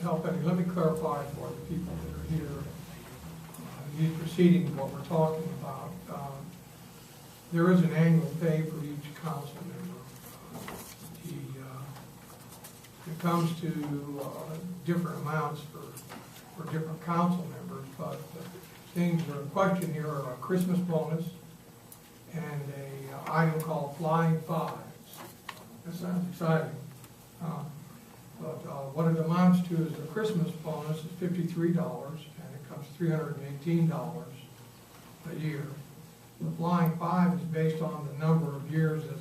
help any, let me clarify for the people that are here, these proceedings, what we're talking about. There is an annual pay for each council member. It comes to different amounts for different council members, but things that are in question here are a Christmas bonus and a item called Flying Fives. That sounds exciting. But what it amounts to is the Christmas bonus is $53, and it comes $318 a year. The Flying Five is based on the number of years that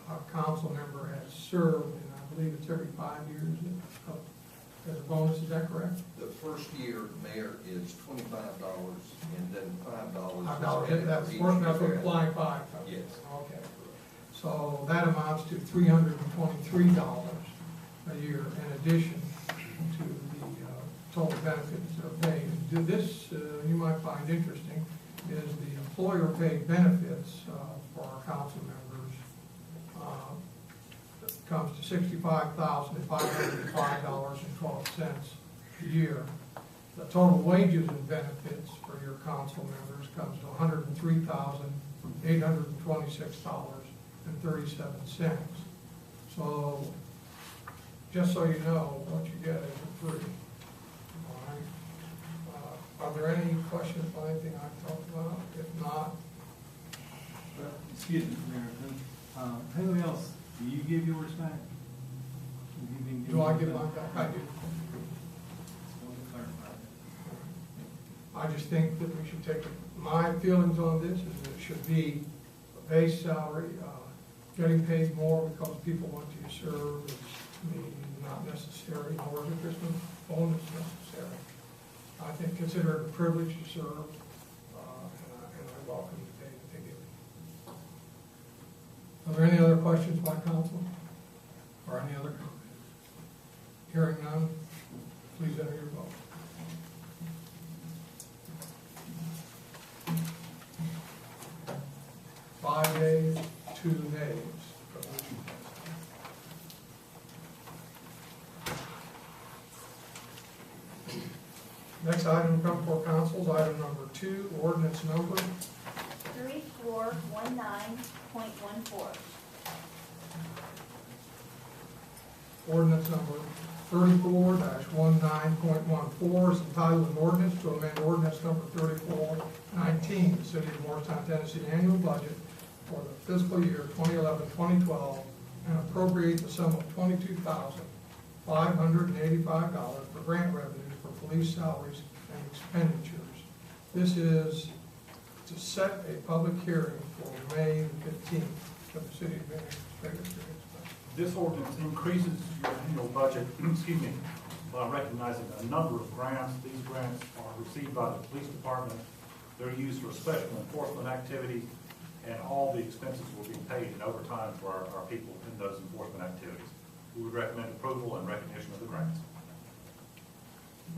a council member has served, and I believe it's every 5 years as a bonus. Is that correct? The first year, Mayor, is $25, and then $5. That's what Flying Five comes. Yes. Okay. So that amounts to $323 a year in addition to the total benefits that are paid. This, you might find interesting, is the employer-paid benefits for our council members. It comes to $65,505.12 a year. The total wages and benefits for your council members comes to $103,826.37. So, just so you know, what you get is free. All right. Are there any questions on anything I've talked about? If not, Excuse me, Mayor. Who else? Do you give yours back? do I give mine back? I do. Just want to clarify that. I just think that we should take, my feelings on this is that it should be a base salary, getting paid more because people want you to serve is maybe not necessary, nor is a Christmas bonus necessary. I think consider it a privilege to serve, and I welcome the pay that they give. Are there any other questions by council? Or any other comments? Hearing none, please enter your vote. Five ayes, 2 nays. Next item come before council is item number 2, ordinance number 3419.14. Ordinance number 34-19.14 is entitled an ordinance to amend ordinance number 3419, the City of Morristown, Tennessee annual budget for the fiscal year 2011-2012 and appropriate the sum of $22,585 for grant revenues for police salaries and expenditures. This is to set a public hearing for May 15th of the City Administrator. This ordinance increases your annual budget, excuse me, by recognizing a number of grants. These grants are received by the police department. They're used for special enforcement activities, and all the expenses will be paid in overtime for our people in those enforcement activities. We would recommend approval and recognition of the grants.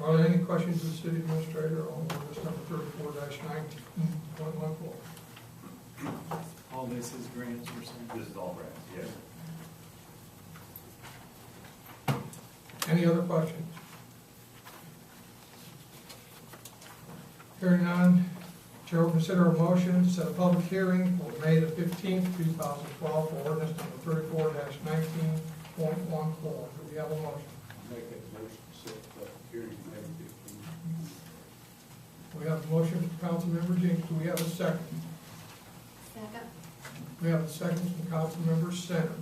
Are there any questions of the City Administrator on ordinance number 34-19.14? All this is grants, you're saying? This is all grants, yes. Any other questions? Hearing none, Chair will consider a motion to set a public hearing for May the 15th, 2012 for ordinance number 34-19.14. Do we have a motion? Make that motion to set the public hearing May 15th. We have a motion from Councilmember Jinks. Do we have a second? Second. We have a second from Councilmember Center.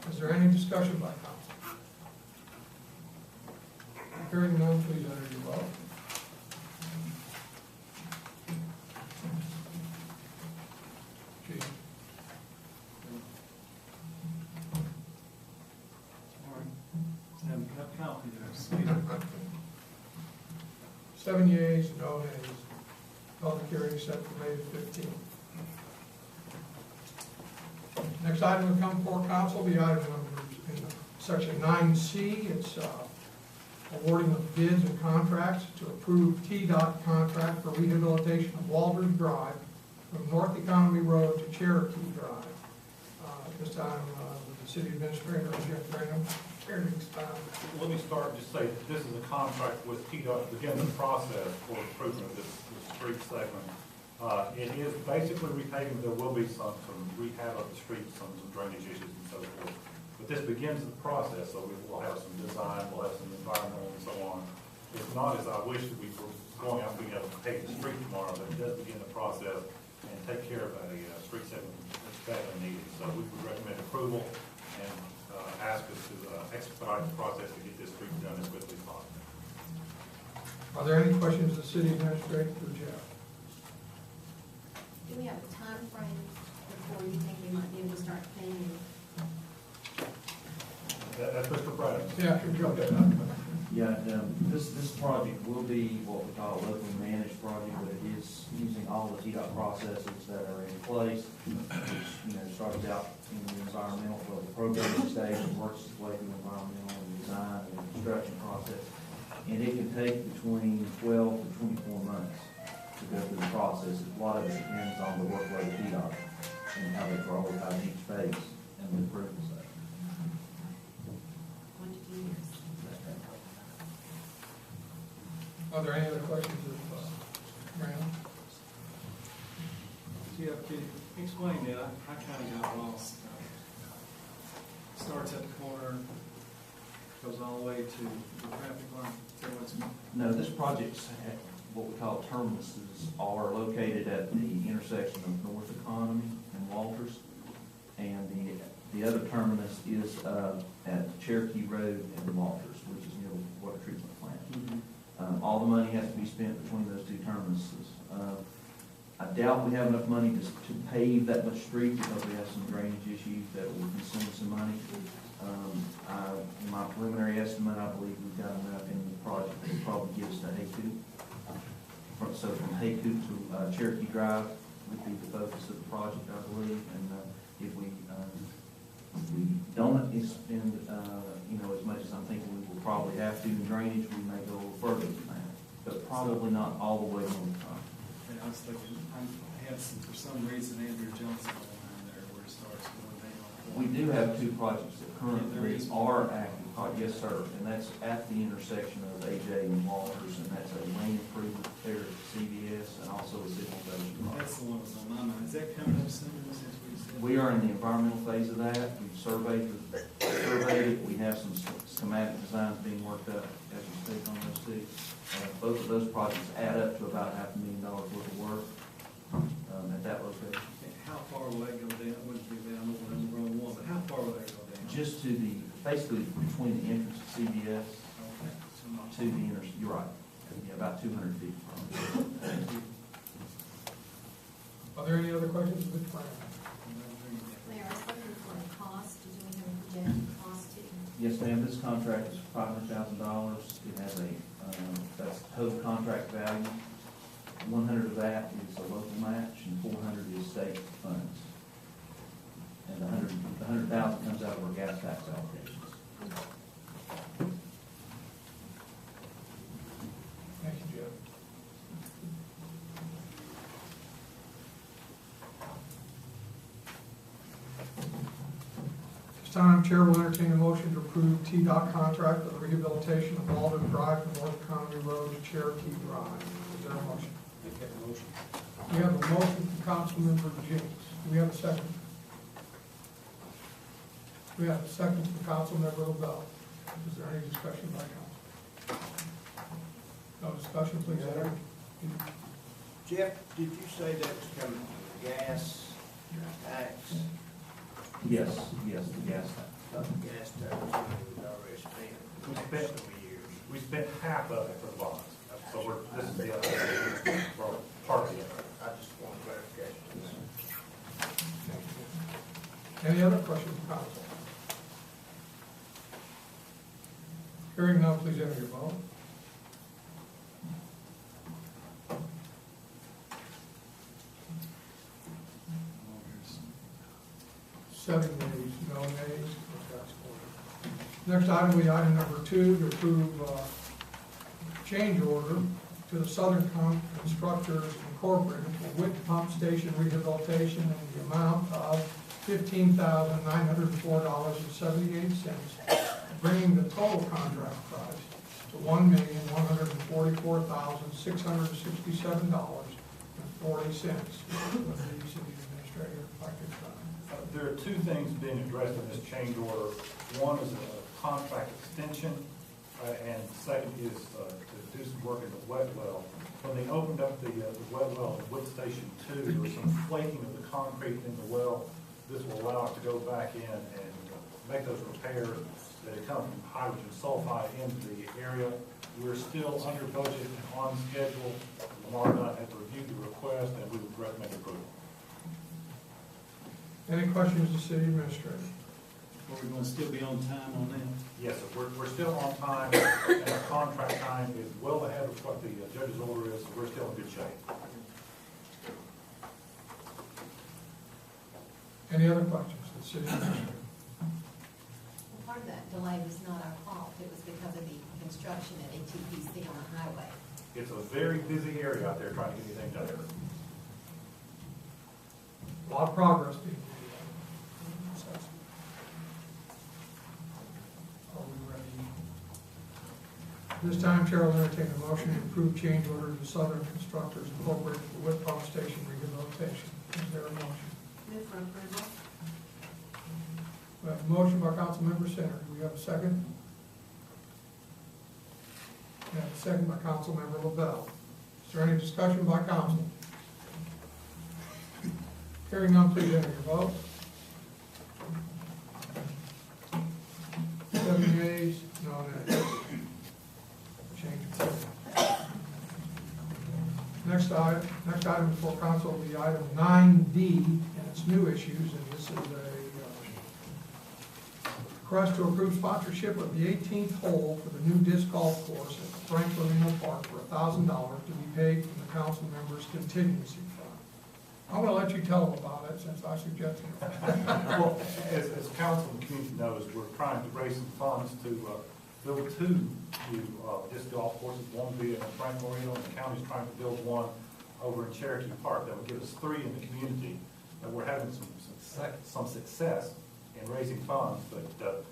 Is there any discussion by council? Hearing none, please enter your vote. Chief. All right. Have a copy there. Excuse me. 7 yeas, no nays. Public hearing set for May the 15th. Next item to come before council will be item number in section 9C. It's awarding of bids and contracts to approve TDOT contract for rehabilitation of Walters Drive from North Economy Road to Cherokee Drive. At this time, the City Administrator, Jeff Graham. Here, expound. Let me start, just say, this is a contract with TDOT to begin the process for improvement of this street segment. It is basically repaving, there will be some rehab of the street, some drainage issues and so forth. But this begins the process, so we will have some design, we'll have some environmental and so on. It's not as I wish that we were going out being able to pave the street tomorrow, but it does begin the process and take care of a street segment that's badly needed. So we would recommend approval and ask us to expedite the process to get this street done as quickly as possible. Are there any questions of the city administrator for Jeff? Do we have a time frame before you think we might be able to start paying? That's Mr. Braddock. Yeah, here you go. Yeah, this project will be what we call a locally managed project, but it is using all the TDOT processes that are in place, which, starts out in the environmental, the programming stage, and works its way through environmental and design and construction process. And it can take between 12 to 24 months to go through the process. A lot of it depends on the workload of TDOT and how they prioritize each phase and the approval stage. 1 to 2 years. Are there any other questions of Randall? Jeff, can you explain that? I kind of got lost. Starts at the corner, goes all the way to the traffic light. So what's, No, this project's what we call terminuses are located at the intersection of North Economy and Walters. And the other terminus is at Cherokee Road and Walters, which is near the water treatment plant. All the money has to be spent between those two terminuses. I doubt we have enough money to pave that much street because we have some drainage issues that will consume some money. In my preliminary estimate, I believe we've got enough in the project that will probably give us to Haycoop. So from Haycoop to Cherokee Drive would be the focus of the project, I believe. And if we don't spend, as much as I'm thinking we will probably have to in drainage, we may go a little further than that. But probably not all the way on the top. I was thinking, I had some, for some reason, Andrew Johnson line there where it starts going down. We do have two projects that There currently is. are active, yes, sir, and that's at the intersection of AJ and Walters, and that's a lane improvement there at CVS, and also a signalization project. That's the one that was on my mind. Is that coming up soon, since we said? We are in the environmental phase of that. We've surveyed it. We have some schematic designs being worked up as we speak on those two. Both of those projects add up to about $500,000 worth of work at that location. How far will that go down? Wouldn't be down over in row one, but how far will that go down? Just to basically between the entrance to CVS Okay, so not. to the you're right, yeah, about 200 feet from it. Thank you. Are there any other questions of Mr. Randall? Mayor, I was looking for a cost. Did we have a projected cost too? Yes, ma'am, this contract is $500,000. It has that's total contract value. 100 of that is a local match and 400 is state funds. And the 100,000 comes out of our gas tax allocations. Thank you, Jeff. This time, Chair will entertain a motion to approve TDOT contract for the rehabilitation of Walden Drive from North Economy Road to Cherokee Drive. Is there a motion? Make that motion. We have a motion from Councilmember James. Do we have a second? We have a second from Councilmember LaBelle. Is there any discussion by council? No discussion, please, Eric. Jeff, did you say that was coming from gas tax? Yes, the gas tax. Gas tax we already spent We for spent- the next 2 years. We spent half of it for the bonds, so this is the other, or part of it. I just want clarification. Any other questions from council? Hearing none, please enter your vote. Seven nays, no nays. Next item, we item number 2, to approve change order to the Southern Constructors Incorporated for Wick Pump Station rehabilitation in the amount of $15,904.78 bringing the total contract price to $1,144,667.40 with the city administrator, if I could sign. There are two things being addressed in this change order. One is a contract extension, and the second is to do some work in the wet well. When they opened up the wet well at Wood Station 2, there was some flaking of the concrete in the well. This will allow us to go back in and make those repairs that come from hydrogen sulfide into the area. We're still under budget and on schedule. Lamar Dunn has reviewed the request, and we would recommend approval. Any questions to city administrator? Are we gonna still be on time on that? Yes, sir. We're still on time, and our contract time is well ahead of what the judge's order is, so we're still in good shape. Any other questions to the city administrator? Well, part of that delay was not our fault, it was because of the construction at ATPC on the highway. It's a very busy area out there trying to get anything done. A lot of progress being made. Are we ready? This time, Chair will entertain a motion to approve change order to Southern Constructors Incorporated for Wood Pump Station rehabilitation. Is there a motion? Move for approval. We have a motion by Councilmember Center. Do we have a second? We have a second by Councilmember LaBelle. Is there any discussion by council? Hearing none, please enter your vote. 7 yeas, no nays. Change of vote. Next item before council will be item 9D, and it's new issues, and this is a request to approve sponsorship of the 18th hole for the new disc golf course at Franklin Reno Park for $1,000 to be paid from the council members' contingency fund. I'm gonna let you tell them about it since I suggested it. Well, as council and the community knows, we're trying to raise some funds to build two new disc golf courses. One will be in Franklin Reno, and the county's trying to build one over in Cherokee Park. That would give us 3 in the community. And we're having some success in raising funds, but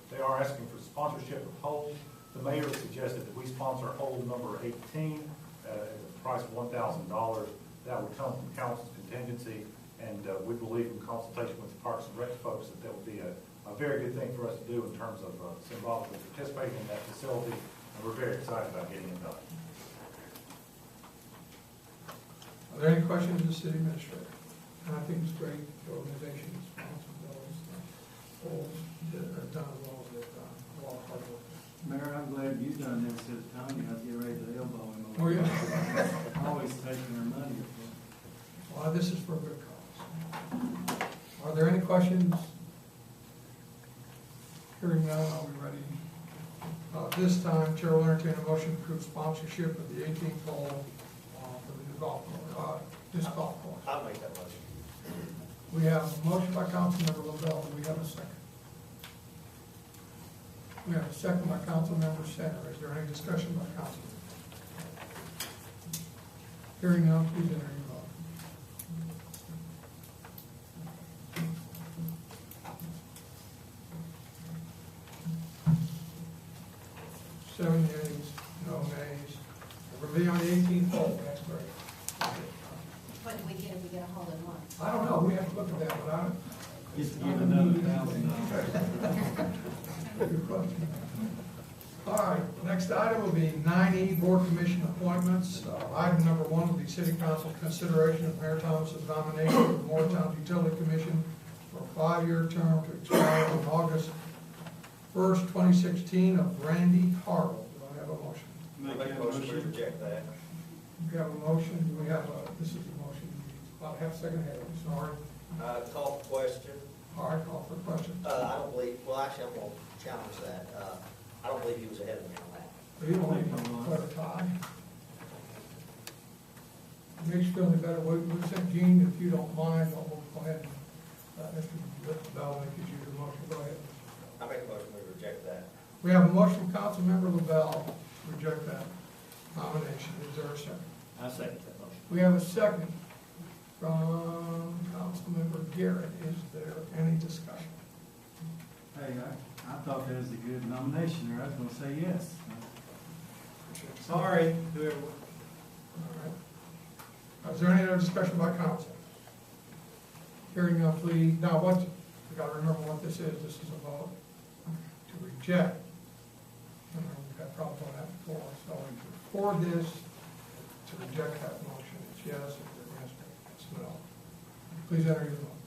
they are asking for sponsorship of holes. The mayor suggested that we sponsor hole number 18 at a price of $1,000. That would come from council's contingency, and we believe in consultation with the Parks and Rec folks that that would be a very good thing for us to do in terms of symbolically participating in that facility, and we're very excited about getting it done. Are there any questions of the city administrator? And I think it's great, the organization is responsible, all have done as well as they've done, a lot of hard work. Mayor, I'm glad you done this instead of Tony. I was getting ready to elbow him. Oh, yeah. Always taking their money. Well, this is for a good cause. Are there any questions? Hearing none, are we ready? This time, Chair will entertain a motion to approve sponsorship of the 18th hole for the new golf course, disc golf course. I'll make that motion. We have a motion by Councilmember LaBelle. Do we have a second? We have a second by Councilmember Center. Is there any discussion by council? Hearing none, please enter your vote. 7 yeas, no nays. We're going to be on the 18th hole. That's great. What do we get if we get a hole in one? I don't know. We have to look at that, but I don't. Just give another $1,000. Good question. All right, next item will be 9E, Board Commission Appointments. Item number 1 will be City Council consideration of Mayor Thomas's nomination for the Moretown Utility Commission for a 5-year term to expire on August 1st, 2016 of Randy Harrell. Do I have a motion? Make a motion to reject that. We have a motion. Do we have a, this is the motion, about half second ahead, I'm sorry. Call for question. All right, call for the question. I don't believe, well, actually, I'm gonna challenge that. I don't believe he was ahead of me on that. You don't need to clarify. Makes you feel any better. We'll send Gene, if you don't mind, we'll go ahead and, Mr. Bell, make you the motion. Go ahead. I make a motion to reject that. We have a motion from Councilmember LaBelle to reject that nomination. Is there a second? I second that motion. We have a second from Councilmember Garrett. Is there any discussion? Hey, I thought that was a good nomination, or I was gonna say yes. Sorry, whoever. All right. Is there any other discussion by council? Hearing none, please, now what, we gotta remember what this is a vote to reject. We've got problems on that before, so for this, to reject that motion, it's yes, if you're against it, it's no. Please enter your vote.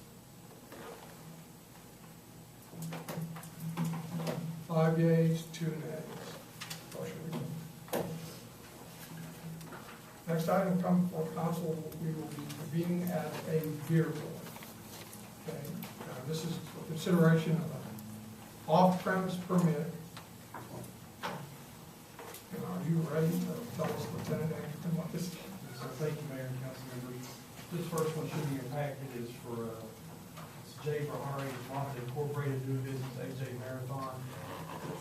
5 yeas, 2 nays. Motion rejected. Next item comes before council, we will be convening at a beer board. Okay, this is for consideration of an off-premise permit. And are you ready to tell us, Lieutenant Anderson, what this is? So thank you, Mayor and council members. This first one should be in your packet, is for, it's J. Bahari, Monte Incorporated, doing business AJ Marathon,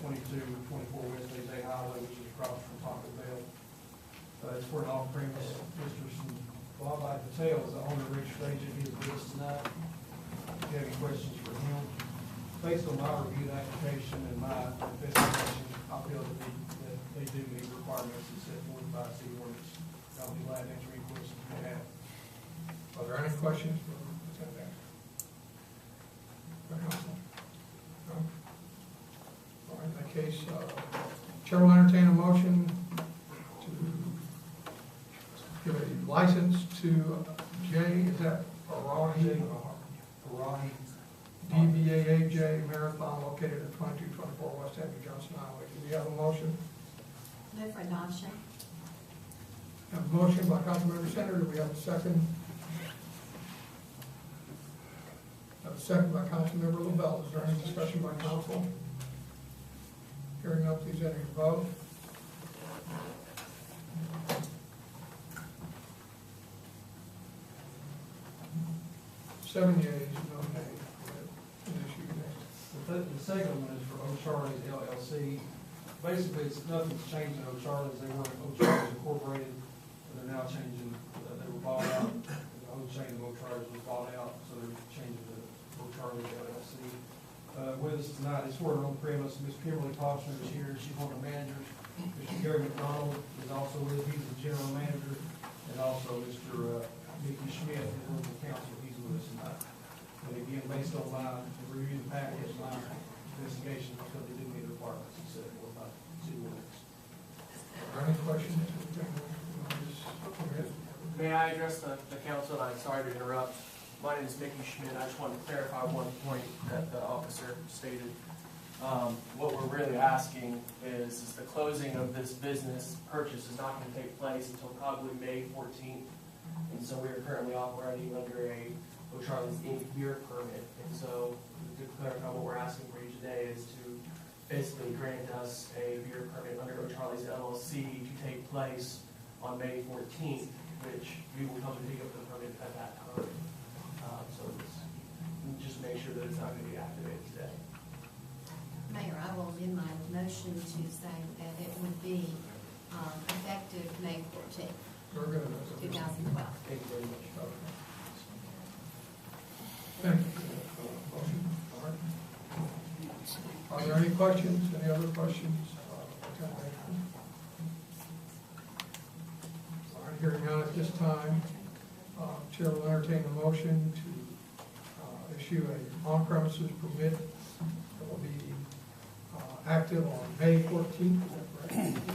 2224 West AJ Highway, which is across from Taco Bell. It's for an off-premise. Mr. Bob Patel is the owner, registered agent, he is with us tonight. If you have any questions for him, based on my review of the application and my investigation, I feel that they do meet requirements as set forth by city ordinance. I'll be glad to answer any questions you may have. Are there any questions for Lieutenant Anderson? For council? No? All right, in that case, Chair will entertain a motion to give a license to J, is that Arahi? Bahari, DBAAJ Marathon located at 2224 West Andrew Johnson Highway. Do we have a motion? Move for adoption. Have a motion by Councilmember Center. Do we have a second? Have a second by Councilmember LaBelle. Is there any discussion by council? Hearing none, please enter your vote. Seven yeas, no nays. The second one is for O'Charley's LLC. Basically, nothing's changed in O'Charley's. They were O'Charley's Incorporated, but they're now changing, they were bought out. The whole chain of O'Charley's was bought out, so they're changing to O'Charley's LLC. With us tonight is for an on-premise. Ms. Kimberly Foster is here. She's one of the managers. Mr. Gary McDonald is also with us. He's the general manager. And also Mr. Mickey Schmidt, the local counsel. He's with us tonight. And again, based on my review of the package, my investigation, I feel they do meet the requirements and set forth by city ordinance. Are there any questions? May I address the council? I'm sorry to interrupt. My name is Mickey Schmidt. I just wanted to clarify one point that the officer stated. What we're really asking is the closing of this business purchase is not going to take place until probably May 14th. And so we are currently operating under a O'Charley's Inc. beer permit. And so to clarify, what we're asking for you today is to basically grant us a beer permit under O'Charley's LLC to take place on May 14th, which we will come to pick up the permit at that time. So just make sure that it's not going to be activated today. Mayor, I will amend my motion to say that it would be effective May 14th, We're good. 2012. Thank you very much. Thank you. Motion. All right. Are there any questions? Any other questions? All right, hearing none at this time, Chair will entertain a motion to issue a on-premises permit that will be active on May 14th. Is that correct?